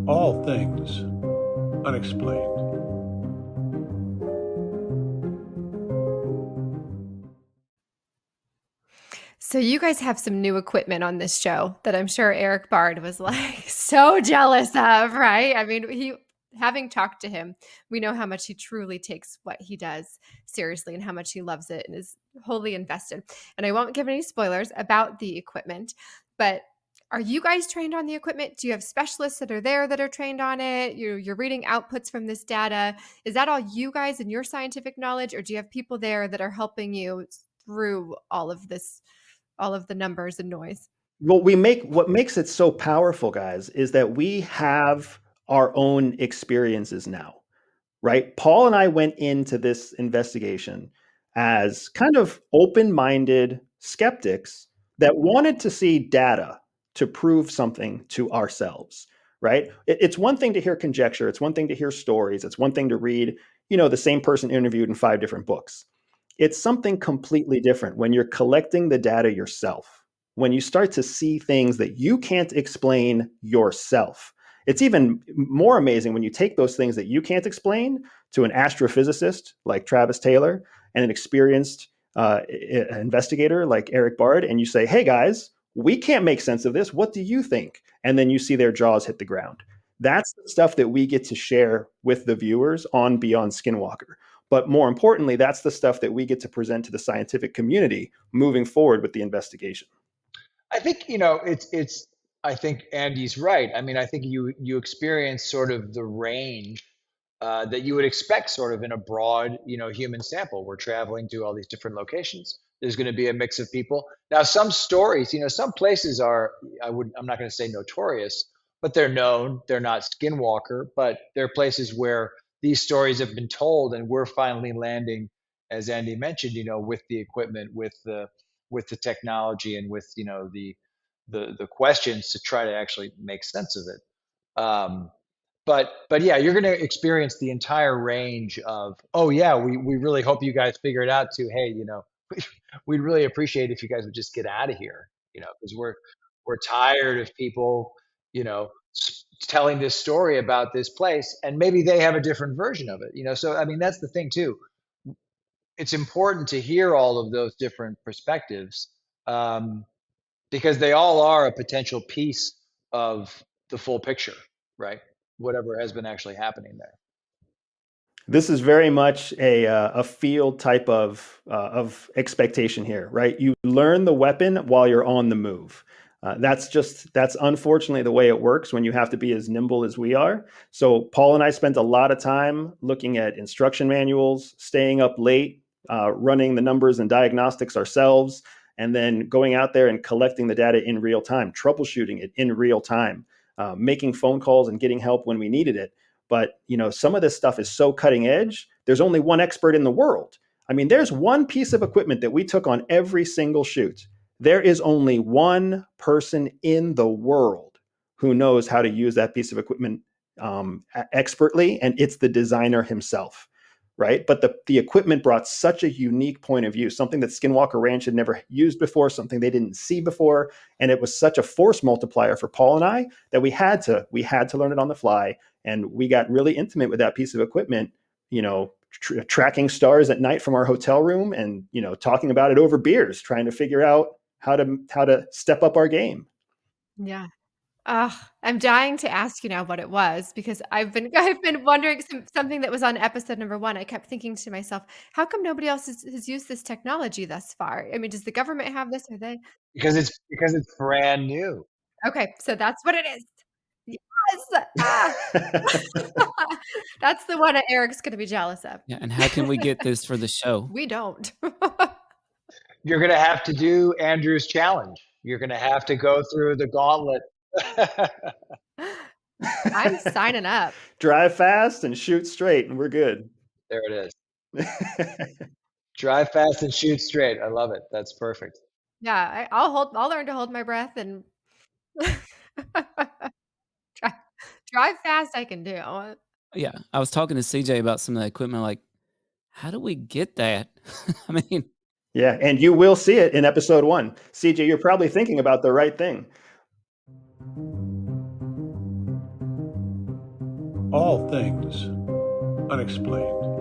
All things unexplained. So you guys have some new equipment on this show that I'm sure Eric Bard was like so jealous of, right? I mean, having talked to him, we know how much he truly takes what he does seriously and how much he loves it and is wholly invested. And I won't give any spoilers about the equipment, but are you guys trained on the equipment? Do you have specialists that are there that are trained on it? You're reading outputs from this data. Is that all you guys and your scientific knowledge, or do you have people there that are helping you through all of this, all of the numbers and noise? Well, what makes it so powerful, guys, is that we have our own experiences now, right? Paul and I went into this investigation as kind of open-minded skeptics that wanted to see data to prove something to ourselves, right? It's one thing to hear conjecture, it's one thing to hear stories, it's one thing to read, the same person interviewed in 5 different books. It's something completely different when you're collecting the data yourself, when you start to see things that you can't explain yourself. It's even more amazing when you take those things that you can't explain to an astrophysicist like Travis Taylor and an experienced investigator like Eric Bard, and you say, hey guys, we can't make sense of this. What do you think? And then you see their jaws hit the ground. That's the stuff that we get to share with the viewers on Beyond Skinwalker. But more importantly, that's the stuff that we get to present to the scientific community moving forward with the investigation. I think it's. I think Andy's right. I mean, I think you experience sort of the range that you would expect, sort of in a broad human sample. We're traveling to all these different locations. There's going to be a mix of people. Now, some stories, some places are. I'm not going to say notorious, but they're known. They're not Skinwalker, but they're places where these stories have been told, and we're finally landing, as Andy mentioned, with the equipment, with the technology, and with the questions to try to actually make sense of it. But yeah, you're going to experience the entire range of, oh yeah, we really hope you guys figure it out too. Hey, we'd really appreciate if you guys would just get out of here, because we're tired of people, telling this story about this place, and maybe they have a different version of it. So I mean, that's the thing too. It's important to hear all of those different perspectives, um, because they all are a potential piece of the full picture, right? Whatever has been actually happening there. This is very much a field type of expectation here, right? You learn the weapon while you're on the move. That's unfortunately the way it works when you have to be as nimble as we are. So Paul and I spent a lot of time looking at instruction manuals, staying up late, running the numbers and diagnostics ourselves, and then going out there and collecting the data in real time, troubleshooting it in real time, making phone calls and getting help when we needed it. But some of this stuff is so cutting edge. There's only one expert in the world. I mean, there's one piece of equipment that we took on every single shoot. There is only one person in the world who knows how to use that piece of equipment expertly, and it's the designer himself, right? But the equipment brought such a unique point of view, something that Skinwalker Ranch had never used before, something they didn't see before, and it was such a force multiplier for Paul and I that we had to learn it on the fly, and we got really intimate with that piece of equipment. Tracking stars at night from our hotel room, and talking about it over beers, trying to figure out how to step up our game. Yeah. I'm dying to ask you now what it was, because I've been wondering something that was on episode number 1. I kept thinking to myself, how come nobody else has used this technology thus far? I mean, does the government have this, or they? Because it's brand new. Okay, so that's what it is. Yes. Ah. That's the one that Eric's going to be jealous of. Yeah, and how can we get this for the show? We don't. You're going to have to do Andrew's challenge. You're going to have to go through the gauntlet. I'm signing up. Drive fast and shoot straight, and we're good. There it is. Drive fast and shoot straight. I love it. That's perfect. Yeah, I'll learn to hold my breath and drive fast. I can do. Yeah, I was talking to CJ about some of the equipment, like, how do we get that? I mean, Yeah, and you will see it in episode 1. CJ, you're probably thinking about the right thing. All things unexplained.